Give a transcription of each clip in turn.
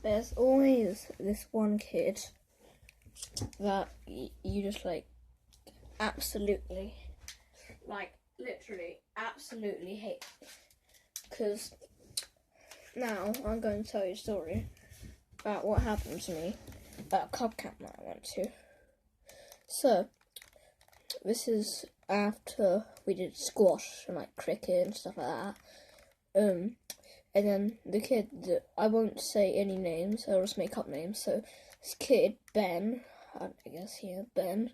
There's always this one kid that you just like absolutely, like literally absolutely hate. Because now I'm going to tell you a story about what happened to me at a club camp that I went to. So, this is after we did squash and like cricket and stuff like that. And then the kid that I won't say any names, I'll just make up names. So this kid, Ben, I guess Ben,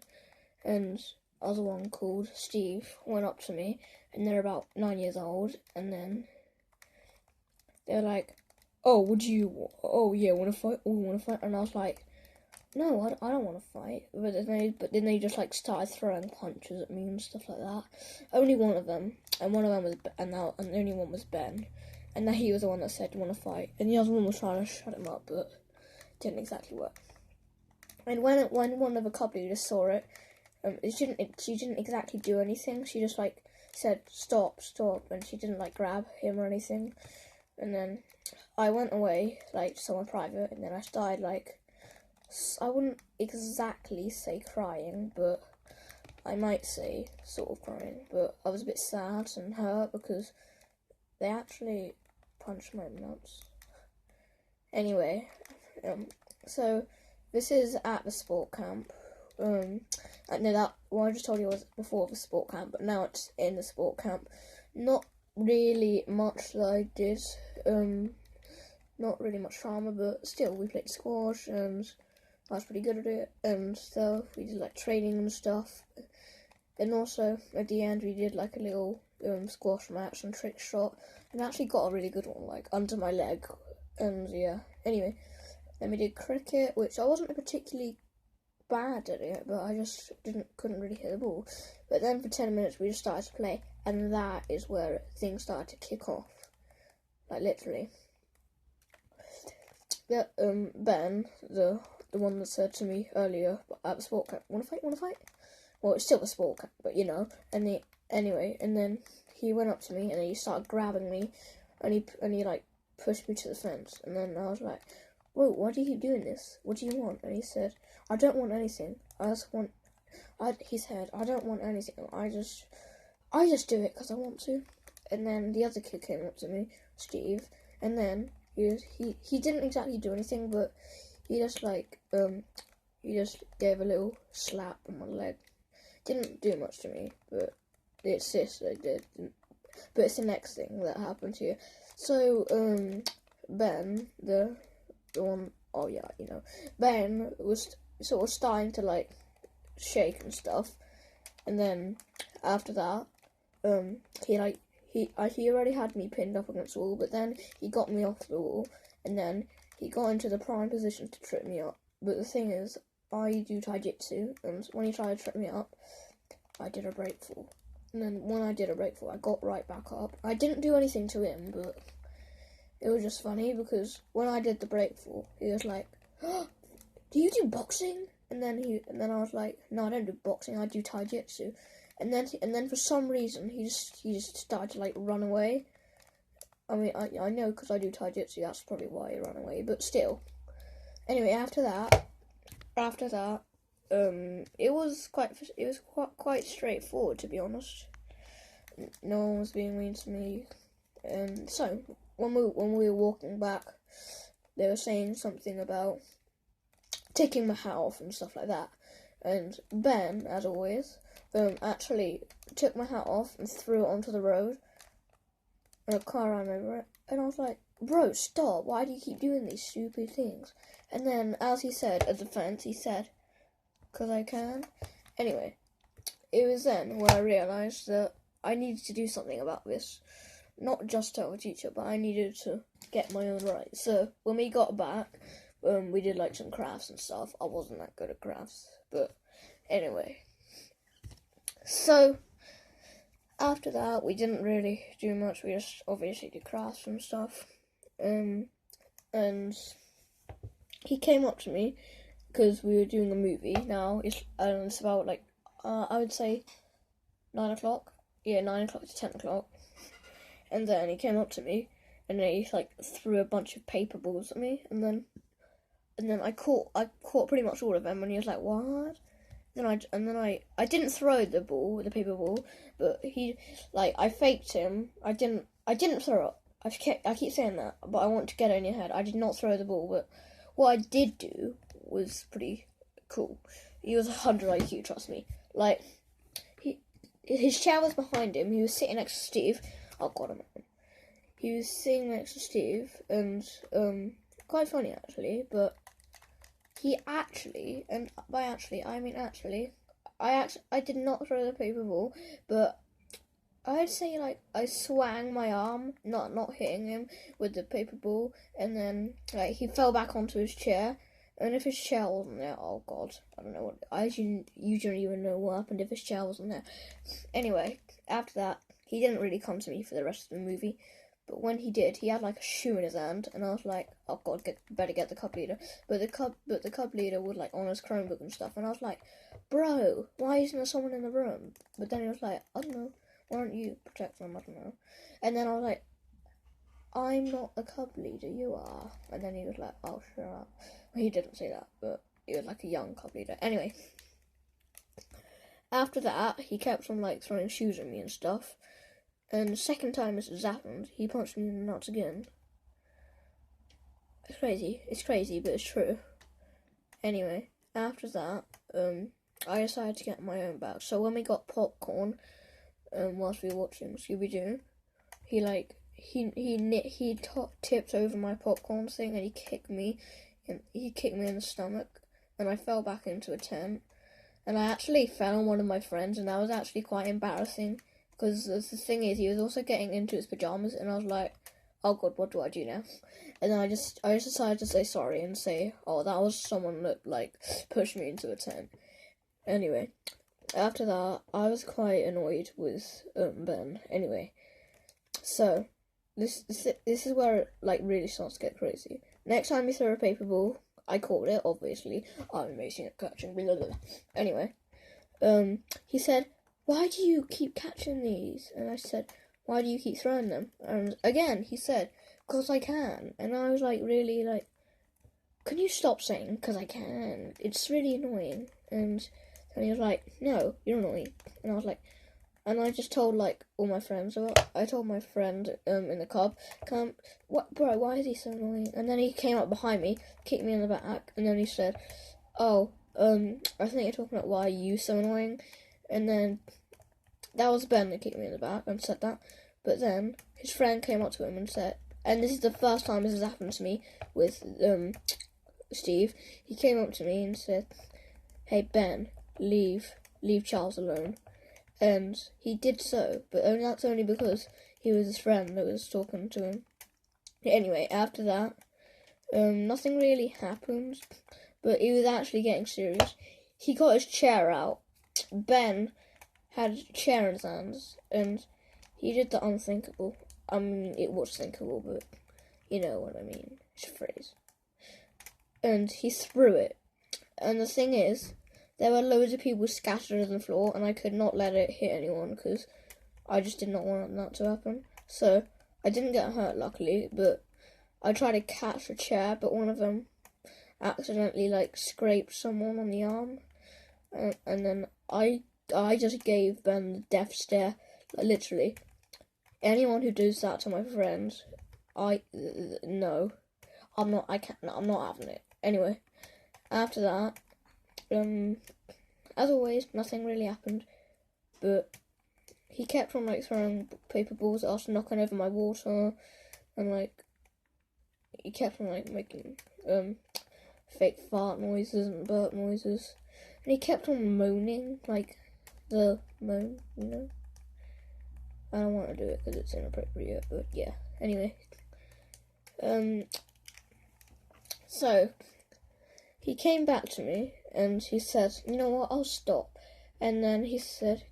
and other one called Steve went up to me, and they're about 9 years old, and then they're like, "Oh, want to fight? Oh, want to fight?" And I was like, "No, I don't want to fight." But then they just like started throwing punches at me and stuff like that. Only one of them, and one of them was, and the only one was Ben. And then he was the one that said, "You want to fight?" And the other one was trying to shut him up, but it didn't exactly work. And when one of the club leaders saw it, she didn't exactly do anything. She just like said, "Stop," and she didn't like grab him or anything. And then I went away like somewhere private, and then I started like, I wouldn't exactly say crying, but I might say sort of crying. But I was a bit sad and hurt because they actually punched my nuts. Anyway, so this is at the sport camp. I know that what I just told you was before the sport camp, but now it's in the sport camp. Not really much that I did. Not really much drama, but still we played squash and I was pretty good at it and stuff. We did like training and stuff. And also at the end we did like a little squash match and trick shot, and I actually got a really good one, like under my leg. And yeah, anyway, then we did cricket, which I wasn't particularly bad at it, but I just couldn't really hit the ball. But then for 10 minutes we just started to play, and that is where things started to kick off, like literally. Yeah, Ben, the one that said to me earlier at the sport camp, "Want to fight? Well, it's still a sport camp, but you know." And then he went up to me and he started grabbing me, and he like pushed me to the fence. And then I was like, "Whoa, why do you keep doing this? What do you want?" And he said, "I don't want anything. He said, "I don't want anything. I just do it because I want to." And then the other kid came up to me, Steve, and then he didn't exactly do anything, but he just like he just gave a little slap on my leg. Didn't do much to me, but it's this that did. But it's the next thing that happened to you. So Ben, the one, oh yeah, you know, Ben was sort of starting to like shake and stuff, and then after that, he already had me pinned up against the wall, but then he got me off the wall, and then he got into the prime position to trip me up. But the thing is, I do taijutsu, and when he tried to trip me up, I did a breakfall. And then when I did a breakfall, I got right back up. I didn't do anything to him, but it was just funny because when I did the breakfall, he was like, "Oh, do you do boxing?" And then I was like, "No, I don't do boxing. I do taijutsu." And then for some reason, he just started to like run away. I mean, I know because I do taijutsu. That's probably why he ran away. But still, anyway, after that, it was quite straightforward, to be honest. No one was being mean to me, and so when we were walking back, they were saying something about taking my hat off and stuff like that. And Ben, as always, actually took my hat off and threw it onto the road, and a car ran over it. And I was like, "Bro, stop! Why do you keep doing these stupid things?" And then, as he said, as a defense, he said, "'Cause I can." Anyway, it was then when I realised that I needed to do something about this. Not just tell the teacher, but I needed to get my own right. So when we got back, we did like some crafts and stuff. I wasn't that good at crafts, but anyway. So after that, we didn't really do much. We just obviously did crafts and stuff. And he came up to me because we were doing a movie. Now it's about like I would say 9 o'clock. Yeah, 9 o'clock to 10 o'clock. And then he came up to me and then he like threw a bunch of paper balls at me, and then I caught pretty much all of them, and he was like, "What?" I didn't throw the paper ball, but I faked him. I didn't throw it. I keep saying that, but I want to get it in your head. I did not throw the ball, but what I did do was pretty cool. He was 100 IQ, trust me. Like, his chair was behind him. He was sitting next to Steve. Oh God, he was sitting next to Steve, and quite funny actually. But he actually, and by actually I mean actually, I did not throw the paper ball, but I'd say like I swung my arm, not hitting him with the paper ball, and then like he fell back onto his chair. And if his chair wasn't there, oh God, I don't know what. You don't even know what happened if his chair wasn't there. Anyway, after that, he didn't really come to me for the rest of the movie. But when he did, he had like a shoe in his hand, and I was like, "Oh God, better get the club leader." But the club leader was like on his Chromebook and stuff, and I was like, "Bro, why isn't there someone in the room?" But then he was like, "I don't know. Why don't you protect them? I don't know." And then I was like, "I'm not a club leader, you are." And then he was like, "Oh, shut up." Well, he didn't say that, but he was like a young club leader. Anyway, after that, he kept on like throwing shoes at me and stuff. And the second time this has happened, he punched me in the nuts again. It's crazy, but it's true. Anyway, after that, I decided to get my own bag. So when we got popcorn, whilst we were watching Scooby-Doo, he tipped over my popcorn thing and he kicked me in the stomach, and I fell back into a tent. And I actually fell on one of my friends, and that was actually quite embarrassing. Because the thing is, he was also getting into his pajamas, and I was like, "Oh God, what do I do now?" And then I just decided to say sorry and say, "Oh, that was someone that like pushed me into a tent." Anyway, after that, I was quite annoyed with Ben. Anyway, so this is where it like really starts to get crazy. Next time you throw a paper ball, I caught it. Obviously, I'm amazing at catching. Blah, blah, blah. Anyway, he said, "Why do you keep catching these?" And I said, "Why do you keep throwing them?" And again, he said, "'Cause I can." And I was like, really like, "Can you stop saying 'cause I can? It's really annoying." And then he was like, "No, you're annoying." And I was like, and I just told like all my friends. I told my friend in the club, "What, bro? Why is he so annoying?" And then he came up behind me, kicked me in the back, and then he said, "Oh, I think you're talking about why are you so annoying." And then that was Ben that kicked me in the back and said that. But then his friend came up to him and said, and this is the first time this has happened to me with Steve. He came up to me and said, "Hey Ben, leave Charles alone." And he did so, but that's only because he was his friend that was talking to him. Anyway, after that, nothing really happened, but he was actually getting serious. He got his chair out. Ben had a chair in his hands, and he did the unthinkable. I mean, it was thinkable, but you know what I mean. It's a phrase. And he threw it. And the thing is, there were loads of people scattered on the floor, and I could not let it hit anyone because I just did not want that to happen. So I didn't get hurt, luckily, but I tried to catch a chair, but one of them accidentally like scraped someone on the arm, and then I just gave Ben the death stare, like, literally. Anyone who does that to my friends, no, I'm not having it. Anyway, after that, as always, nothing really happened, but he kept on like throwing paper balls at us, knocking over my water, and like he kept on like making fake fart noises and burp noises, and he kept on moaning, like the moan, you know. I don't want to do it because it's inappropriate, but yeah. Anyway, so he came back to me and he said, "You know what? I'll stop." And then he said,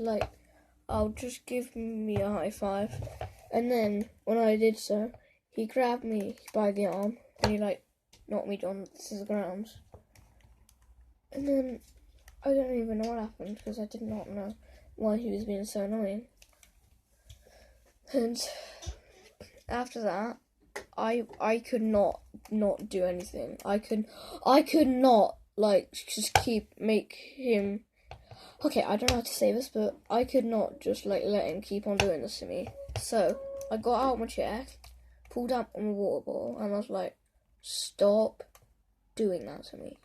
like, "I'll just give me a high five." And then when I did so, he grabbed me by the arm and he like knocked me down to the ground. And then I don't even know what happened because I did not know why he was being so annoying. And after that, I could not do anything. I could not like just make him. Okay, I don't know how to say this, but I could not just like let him keep on doing this to me. So I got out of my chair, pulled out my water bottle, and I was like, "Stop doing that to me,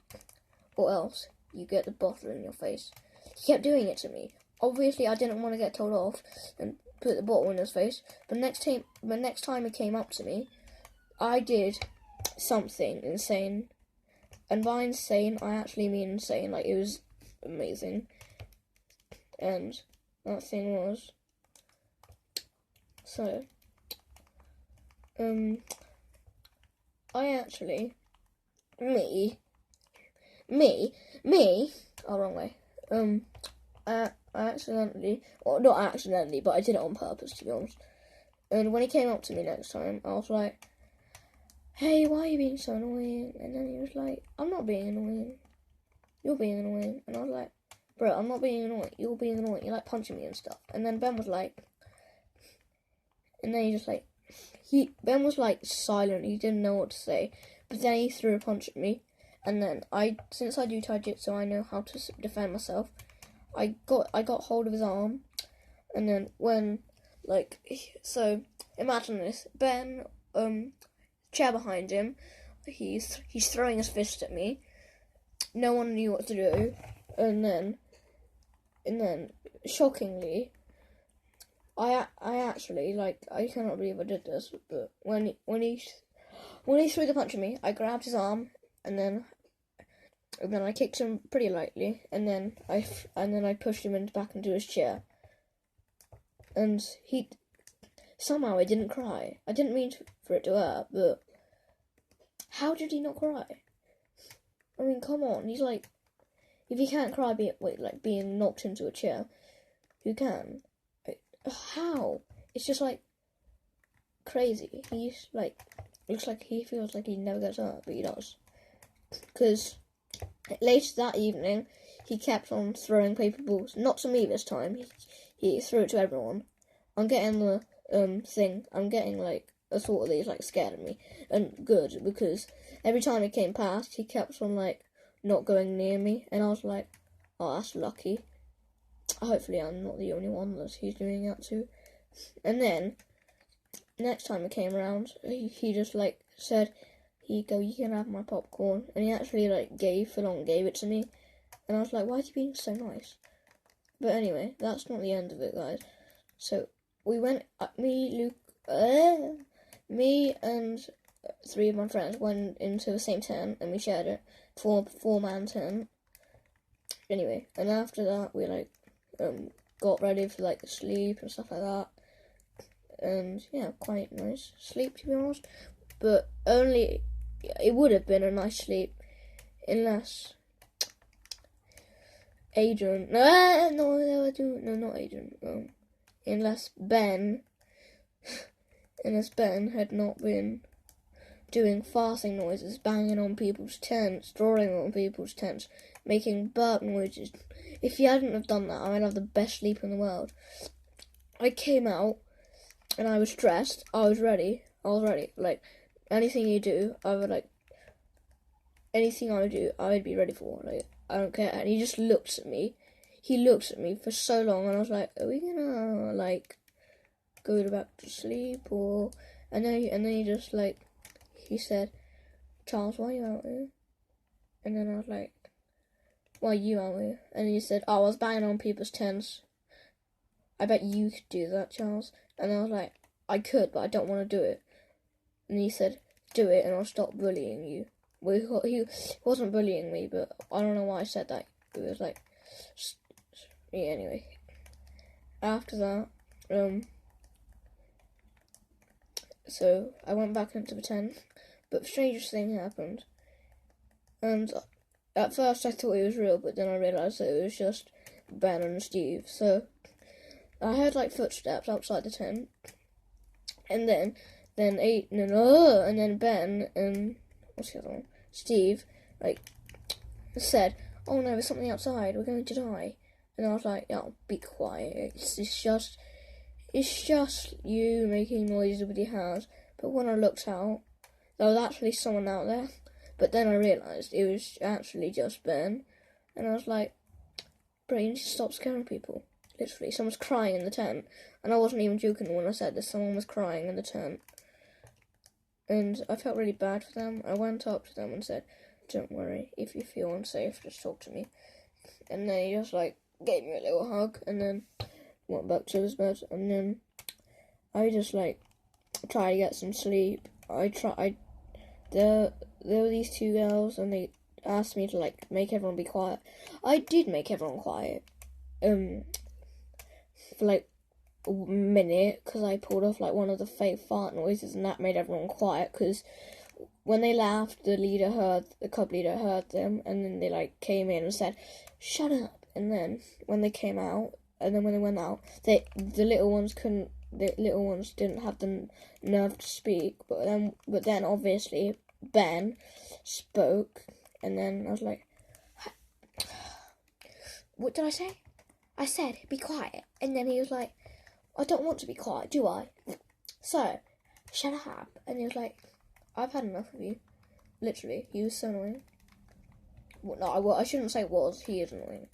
or else you get the bottle in your face." He kept doing it to me. Obviously, I didn't want to get told off and put the bottle in his face. But next time he came up to me, I did something insane. And by insane, I actually mean insane. Like, it was amazing. And that thing was... So... I actually... Me... Oh, wrong way. I accidentally... Well, not accidentally, but I did it on purpose, to be honest. And when he came up to me next time, I was like... Hey, why are you being so annoying? And then he was like, I'm not being annoying. You're being annoying. And I was like, bro, I'm not being annoying. You're being annoying. You're like punching me and stuff. And then Ben was like, and then he just like, Ben was like silent. He didn't know what to say. But then he threw a punch at me. And then since I do taijutsu, I know how to defend myself. I got hold of his arm. And then when, like, so imagine this. Ben, chair behind him. He's throwing his fist at me. No one knew what to do, and then shockingly, I actually like I cannot believe I did this. But when he threw the punch at me, I grabbed his arm, and then I kicked him pretty lightly, and then I pushed him back into his chair, and somehow he didn't cry. I didn't mean for it to hurt, but how did he not cry? I mean, come on. He's like, if he can't cry being knocked into a chair, who can? How? It's just like crazy. He's like, looks like he feels like he never gets hurt, but he does. Because later that evening, he kept on throwing paper balls. Not to me this time. He threw it to everyone. I'm getting the thing. I'm getting like a thought that he's like scared of me, and good, because every time he came past, he kept on like not going near me, and I was like, oh, that's lucky. Hopefully I'm not the only one that he's doing that to. And then next time he came around, he just like said, "Here you go, you can have my popcorn," and he actually like gave it to me, and I was like, why is he being so nice? But anyway, that's not the end of it, guys. So we went, me and 3 of my friends went into the same tent, and we shared it, four-man tent. Anyway, and after that, we like got ready for like sleep and stuff like that, and yeah, quite nice sleep, to be honest. But it would have been a nice sleep unless Adrian, not Adrian, unless Ben had not been doing farting noises, banging on people's tents, drawing on people's tents, making burp noises. If he hadn't have done that, I would have the best sleep in the world. I came out, and I was dressed, I was ready, like, anything you do, I would be ready for, like, I don't care. And he just looks at me. He looks at me for so long, and I was like, are we gonna like go back to sleep, or? And then he just like, he said, "Charles, why are you out here?" And then I was like, "Why are you out here?" And he said, "Oh, I was banging on people's tents." "I bet you could do that, Charles." And I was like, "I could, but I don't want to do it." And he said, "Do it, and I'll stop bullying you." He wasn't bullying me, but I don't know why I said that. It was like, yeah, anyway. After that, so I went back into the tent, but the strangest thing happened. And at first I thought it was real, but then I realised that it was just Ben and Steve. So I heard like footsteps outside the tent, and then Ben and what's the other one? Steve, like, said, "Oh no, there's something outside, we're going to die." And I was like, "Oh, be quiet, it's just, it's just you making noises with your hands. But when I looked out, there was actually someone out there. But then I realised it was actually just Ben. And I was like, bro, you need to stop scaring people. Literally, someone's crying in the tent. And I wasn't even joking when I said this, someone was crying in the tent. And I felt really bad for them. I went up to them and said, don't worry, if you feel unsafe, just talk to me. And then he just like gave me a little hug and then went back to his bed. And then I just like tried to get some sleep. There were these two girls and they asked me to like make everyone be quiet. I did make everyone quiet. For like a minute, because I pulled off like one of the fake fart noises and that made everyone quiet, because when they laughed, the club leader heard them, and then they like came in and said, shut up. And then when they came out, and then when they went out, the little ones didn't have the nerve to speak, but then obviously Ben spoke, and then I was like, what did I say? I said, be quiet. And then he was like, I don't want to be quiet, do I? So, shut up. And he was like, I've had enough of you. Literally, he was so annoying. Well, no, I shouldn't say was, he is annoying.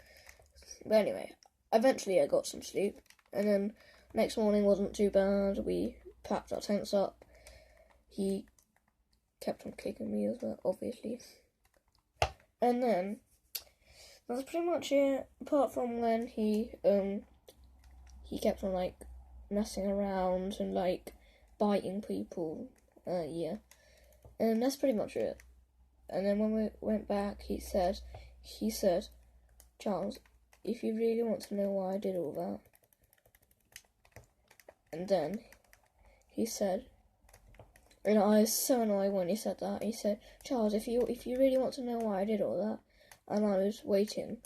But anyway, eventually I got some sleep. And then next morning wasn't too bad. We packed our tents up. He kept on kicking me as well, obviously. And then that's pretty much it. Apart from when he kept on like messing around and like biting people. Yeah. And that's pretty much it. And then when we went back, he said, Charles, if you really want to know why I did all that. And then he said, and I was so annoyed when he said that. He said, Charles, if you really want to know why I did all that. And I was waiting.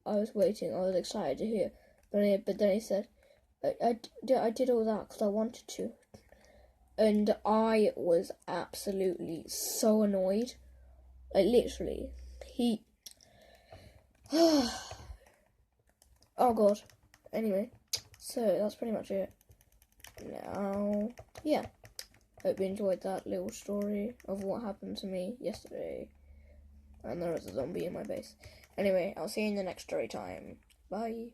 I was excited to hear. But then he said, I did all that because I wanted to. And I was absolutely so annoyed. Like, literally. Oh, God. Anyway. So, that's pretty much it. Now, yeah. Hope you enjoyed that little story of what happened to me yesterday. And there was a zombie in my base. Anyway, I'll see you in the next story time. Bye.